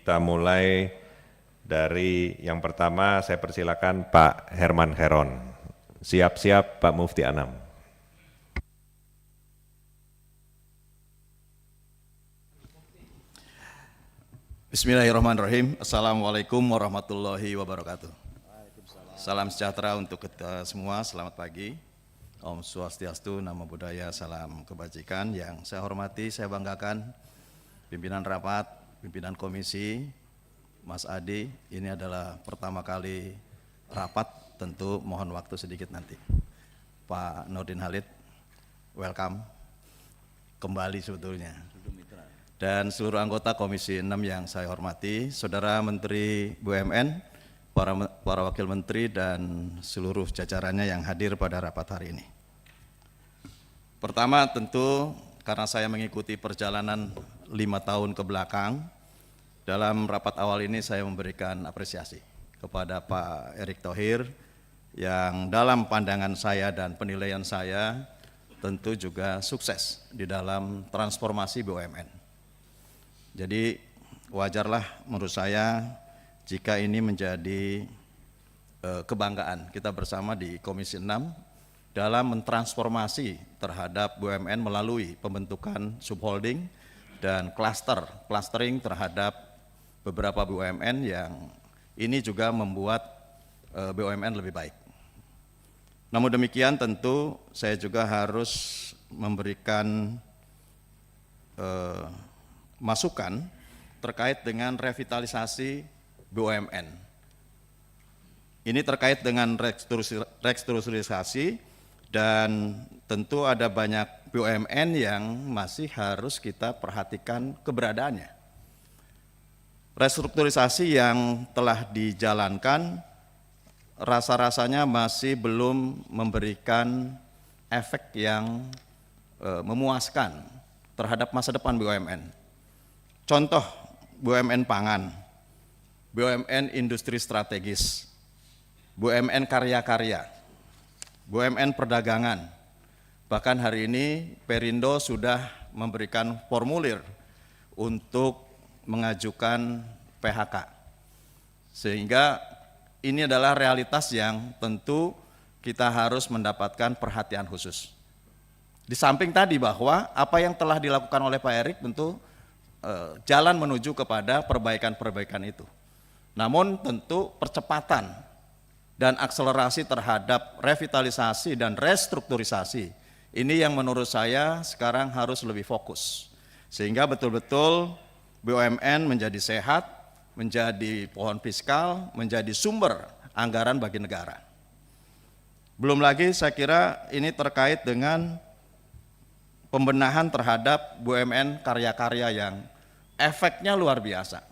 Kita mulai dari yang pertama, saya persilakan Pak Herman Heron. Siap-siap Pak Mufti Anam. Bismillahirrahmanirrahim. Assalamualaikum warahmatullahi wabarakatuh. Salam sejahtera untuk kita semua, selamat pagi. Om Swastiastu, Namo Buddhaya, salam kebajikan. Yang saya hormati, saya banggakan pimpinan rapat, pimpinan komisi, Mas Adi. Ini adalah pertama kali rapat, tentu mohon waktu sedikit nanti. Pak Nurdin Halid, welcome kembali sebetulnya. Dan seluruh anggota Komisi 6 yang saya hormati, Saudara Menteri BUMN, para wakil menteri dan seluruh jajarannya yang hadir pada rapat hari ini. Pertama tentu karena saya mengikuti perjalanan 5 tahun ke belakang, dalam rapat awal ini saya memberikan apresiasi kepada Pak Erick Thohir yang dalam pandangan saya dan penilaian saya tentu juga sukses di dalam transformasi BUMN. Jadi wajarlah menurut saya jika ini menjadi kebanggaan kita bersama di Komisi 6 dalam mentransformasi terhadap BUMN melalui pembentukan subholding dan clustering terhadap beberapa BUMN yang ini juga membuat BUMN lebih baik. Namun demikian tentu saya juga harus memberikan masukan terkait dengan revitalisasi BUMN. Ini terkait dengan restrukturisasi dan tentu ada banyak BUMN yang masih harus kita perhatikan keberadaannya. Restrukturisasi yang telah dijalankan rasa-rasanya masih belum memberikan efek yang memuaskan terhadap masa depan BUMN. Contoh BUMN pangan, BUMN industri strategis, BUMN karya-karya, BUMN perdagangan. Bahkan hari ini Perindo sudah memberikan formulir untuk mengajukan PHK. Sehingga ini adalah realitas yang tentu kita harus mendapatkan perhatian khusus. Di samping tadi bahwa apa yang telah dilakukan oleh Pak Erick tentu jalan menuju kepada perbaikan-perbaikan itu. Namun tentu percepatan dan akselerasi terhadap revitalisasi dan restrukturisasi ini yang menurut saya sekarang harus lebih fokus. Sehingga betul-betul BUMN menjadi sehat, menjadi pohon fiskal, menjadi sumber anggaran bagi negara. Belum lagi saya kira ini terkait dengan pembenahan terhadap BUMN karya-karya yang efeknya luar biasa.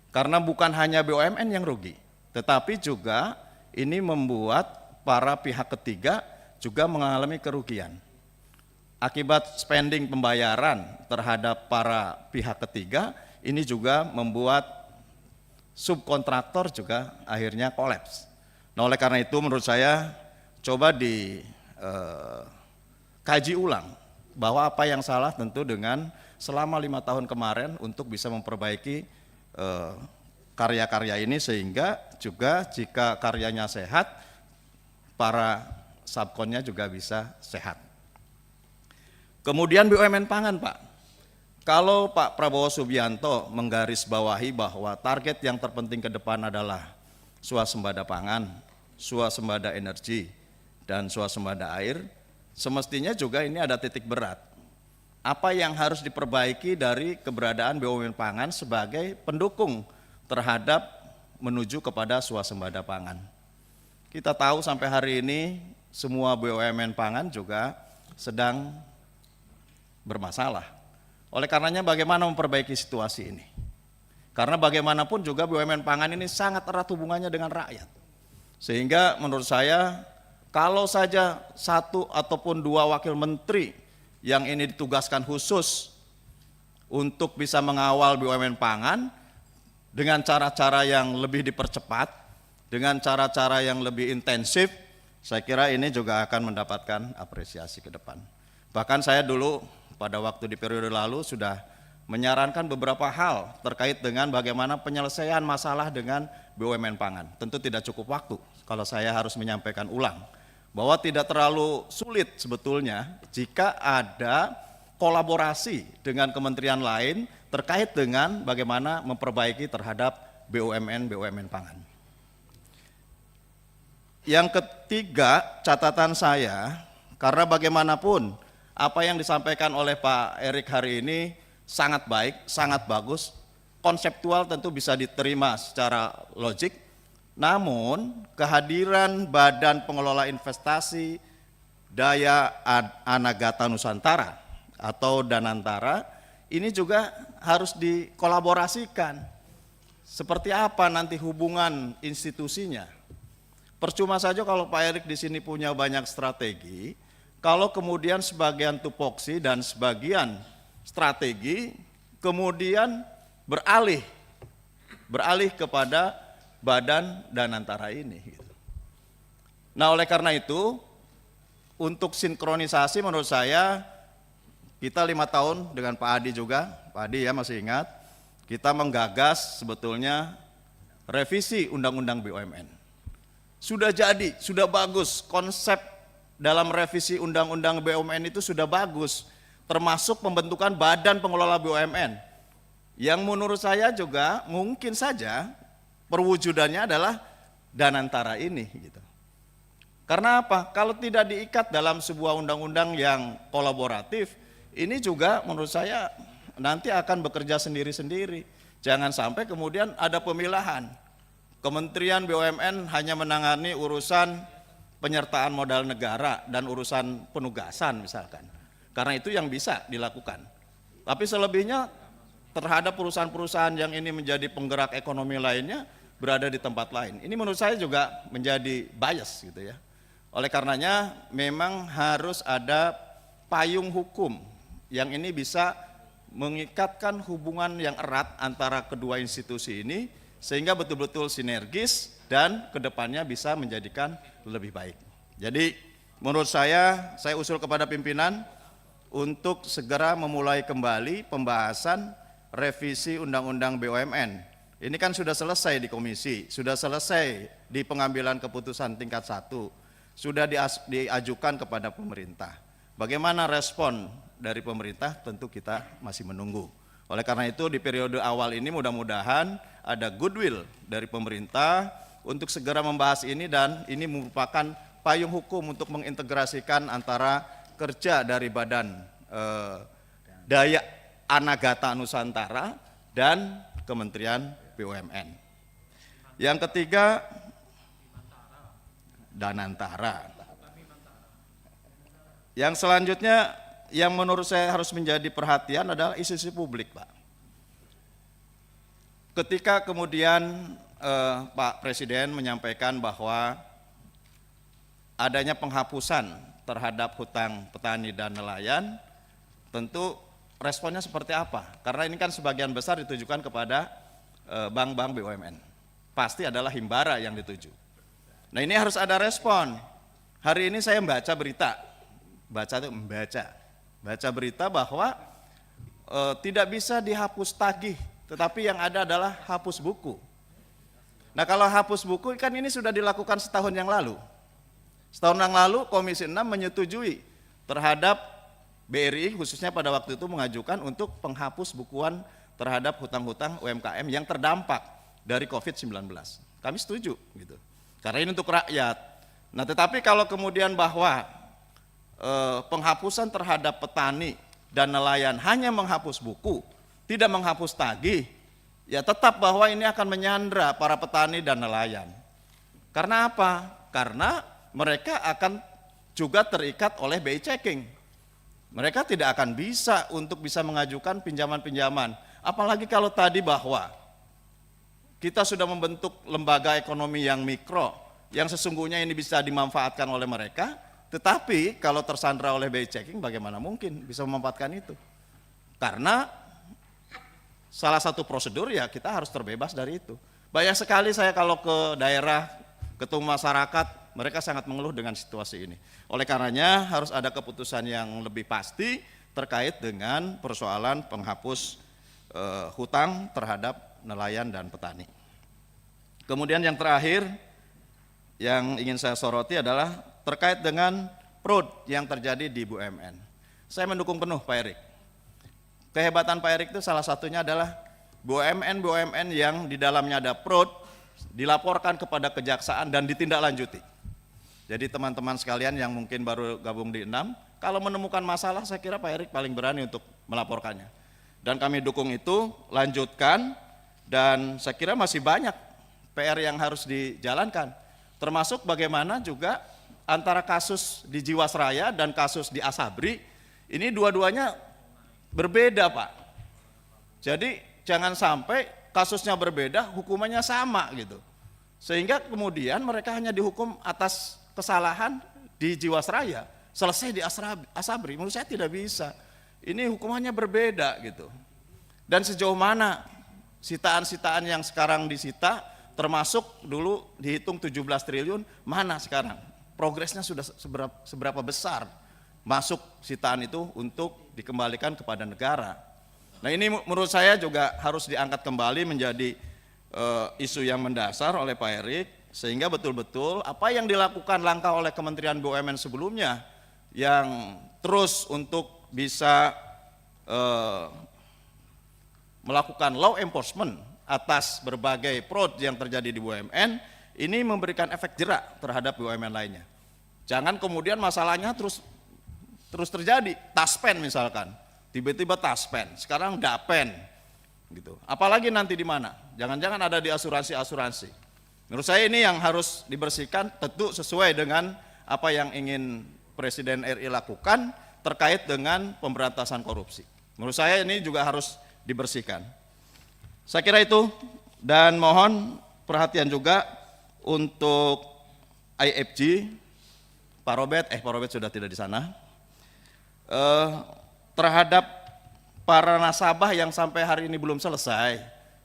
Karena bukan hanya BUMN yang rugi, tetapi juga ini membuat para pihak ketiga juga mengalami kerugian. Akibat spending pembayaran terhadap para pihak ketiga, ini juga membuat subkontraktor juga akhirnya kolaps. Nah, oleh karena itu menurut saya coba dikaji ulang bahwa apa yang salah tentu dengan selama 5 tahun kemarin untuk bisa memperbaiki karya-karya ini sehingga juga jika karyanya sehat, para subkonnya juga bisa sehat. Kemudian BUMN pangan Pak, kalau Pak Prabowo Subianto menggarisbawahi bahwa target yang terpenting ke depan adalah swasembada pangan, swasembada energi, dan swasembada air, semestinya juga ini ada titik berat. Apa yang harus diperbaiki dari keberadaan BUMN pangan sebagai pendukung terhadap menuju kepada swasembada pangan. Kita tahu sampai hari ini semua BUMN pangan juga sedang bermasalah. Oleh karenanya bagaimana memperbaiki situasi ini? Karena bagaimanapun juga BUMN pangan ini sangat erat hubungannya dengan rakyat. Sehingga menurut saya kalau saja 1 ataupun 2 wakil menteri yang ini ditugaskan khusus untuk bisa mengawal BUMN pangan dengan cara-cara yang lebih dipercepat, dengan cara-cara yang lebih intensif, saya kira ini juga akan mendapatkan apresiasi ke depan. Bahkan saya dulu pada waktu di periode lalu sudah menyarankan beberapa hal terkait dengan bagaimana penyelesaian masalah dengan BUMN pangan. Tentu tidak cukup waktu kalau saya harus menyampaikan ulang bahwa tidak terlalu sulit sebetulnya jika ada kolaborasi dengan kementerian lain terkait dengan bagaimana memperbaiki terhadap BUMN pangan. Yang ketiga, catatan saya, karena bagaimanapun apa yang disampaikan oleh Pak Erik hari ini sangat baik, sangat bagus, konseptual tentu bisa diterima secara logik, namun kehadiran Badan Pengelola Investasi Daya Anagata Nusantara atau Danantara ini juga harus dikolaborasikan. Seperti apa nanti hubungan institusinya? Percuma saja kalau Pak Erik di sini punya banyak strategi, kalau kemudian sebagian tupoksi dan sebagian strategi kemudian beralih kepada Badan Danantara ini. Nah, oleh karena itu, untuk sinkronisasi menurut saya, kita 5 tahun dengan Pak Adi juga, Pak Adi ya masih ingat, kita menggagas sebetulnya revisi Undang-Undang BUMN. Sudah jadi, sudah bagus, konsep dalam revisi Undang-Undang BUMN itu sudah bagus, termasuk pembentukan Badan Pengelola BUMN, yang menurut saya juga mungkin saja perwujudannya adalah Danantara ini. Gitu. Karena apa? Kalau tidak diikat dalam sebuah undang-undang yang kolaboratif, ini juga menurut saya nanti akan bekerja sendiri-sendiri. Jangan sampai kemudian ada pemilahan. Kementerian BUMN hanya menangani urusan penyertaan modal negara dan urusan penugasan misalkan. Karena itu yang bisa dilakukan. Tapi selebihnya terhadap perusahaan-perusahaan yang ini menjadi penggerak ekonomi lainnya berada di tempat lain. Ini menurut saya juga menjadi bias gitu ya. Oleh karenanya memang harus ada payung hukum yang ini bisa mengikatkan hubungan yang erat antara kedua institusi ini sehingga betul-betul sinergis dan kedepannya bisa menjadikan lebih baik. Jadi menurut saya usul kepada pimpinan untuk segera memulai kembali pembahasan revisi Undang-Undang BUMN. Ini kan sudah selesai di komisi, sudah selesai di pengambilan keputusan tingkat 1, sudah diajukan kepada pemerintah. Bagaimana respon dari pemerintah tentu kita masih menunggu. Oleh karena itu di periode awal ini mudah-mudahan ada goodwill dari pemerintah untuk segera membahas ini dan ini merupakan payung hukum untuk mengintegrasikan antara kerja dari Badan Daya Anagata Nusantara dan Kementerian BUMN. Yang ketiga, Danantara. Yang selanjutnya yang menurut saya harus menjadi perhatian adalah isu-isu publik, Pak. Ketika kemudian Pak Presiden menyampaikan bahwa adanya penghapusan terhadap hutang petani dan nelayan, tentu responnya seperti apa? Karena ini kan sebagian besar ditujukan kepada bank-bank BUMN. Pasti adalah himbara yang dituju. Nah ini harus ada respon. Hari ini saya membaca berita, baca berita bahwa tidak bisa dihapus tagih, tetapi yang ada adalah hapus buku. Nah kalau hapus buku kan ini sudah dilakukan setahun yang lalu. Setahun yang lalu Komisi 6 menyetujui terhadap BRI khususnya pada waktu itu mengajukan untuk penghapus bukuan terhadap hutang-hutang UMKM yang terdampak dari COVID-19. Kami setuju gitu. Karena ini untuk rakyat. Nah, tetapi kalau kemudian bahwa penghapusan terhadap petani dan nelayan hanya menghapus buku, tidak menghapus tagih, ya tetap bahwa ini akan menyandra para petani dan nelayan. Karena apa? Karena mereka akan juga terikat oleh BI checking. Mereka tidak akan bisa untuk bisa mengajukan pinjaman-pinjaman. Apalagi kalau tadi bahwa kita sudah membentuk lembaga ekonomi yang mikro, yang sesungguhnya ini bisa dimanfaatkan oleh mereka, tetapi kalau tersandra oleh BI checking bagaimana mungkin bisa memanfaatkan itu? Karena salah satu prosedur ya kita harus terbebas dari itu. Banyak sekali saya kalau ke daerah, ketemu masyarakat, mereka sangat mengeluh dengan situasi ini. Oleh karenanya harus ada keputusan yang lebih pasti terkait dengan persoalan penghapus hutang terhadap nelayan dan petani. Kemudian yang terakhir yang ingin saya soroti adalah terkait dengan fraud yang terjadi di BUMN. Saya mendukung penuh Pak Erik. Kehebatan Pak Erik itu salah satunya adalah BUMN yang di dalamnya ada fraud dilaporkan kepada kejaksaan dan ditindaklanjuti. Jadi teman-teman sekalian yang mungkin baru gabung di 6, kalau menemukan masalah saya kira Pak Erik paling berani untuk melaporkannya. Dan kami dukung itu, lanjutkan, dan saya kira masih banyak PR yang harus dijalankan. Termasuk bagaimana juga antara kasus di Jiwasraya dan kasus di Asabri, ini dua-duanya berbeda Pak. Jadi jangan sampai kasusnya berbeda, hukumannya sama gitu. Sehingga kemudian mereka hanya dihukum atas kesalahan di Jiwasraya, selesai di Asabri. Menurut saya tidak bisa. Ini hukumannya berbeda gitu. Dan sejauh mana sitaan-sitaan yang sekarang disita, termasuk dulu dihitung 17 triliun, mana sekarang? Progresnya sudah seberapa besar masuk sitaan itu untuk dikembalikan kepada negara. Nah ini menurut saya juga harus diangkat kembali menjadi isu yang mendasar oleh Pak Erik, sehingga betul-betul apa yang dilakukan langkah oleh Kementerian BUMN sebelumnya yang terus untuk bisa melakukan law enforcement atas berbagai fraud yang terjadi di BUMN, ini memberikan efek jerak terhadap BUMN lainnya. Jangan kemudian masalahnya terus terjadi, taspen misalkan, tiba-tiba taspen, sekarang dapen, gitu. Apalagi nanti di mana? Jangan-jangan ada di asuransi-asuransi. Menurut saya ini yang harus dibersihkan, tentu sesuai dengan apa yang ingin Presiden RI lakukan terkait dengan pemberantasan korupsi. Menurut saya ini juga harus dibersihkan. Saya kira itu, dan mohon perhatian juga untuk IFG, Pak Robert sudah tidak di sana, terhadap para nasabah yang sampai hari ini belum selesai,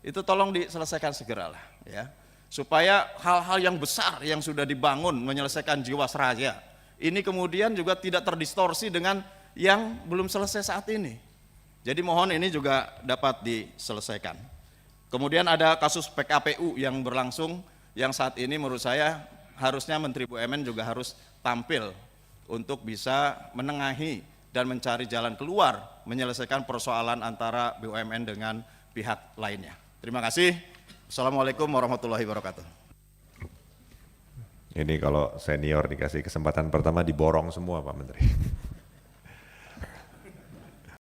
itu tolong diselesaikan segeralah ya. Supaya hal-hal yang besar yang sudah dibangun menyelesaikan Jiwasraya ini kemudian juga tidak terdistorsi dengan yang belum selesai saat ini. Jadi mohon ini juga dapat diselesaikan. Kemudian ada kasus PKPU yang berlangsung, yang saat ini menurut saya harusnya Menteri BUMN juga harus tampil untuk bisa menengahi dan mencari jalan keluar menyelesaikan persoalan antara BUMN dengan pihak lainnya. Terima kasih. Assalamualaikum warahmatullahi wabarakatuh. Ini kalau senior dikasih kesempatan pertama diborong semua Pak Menteri.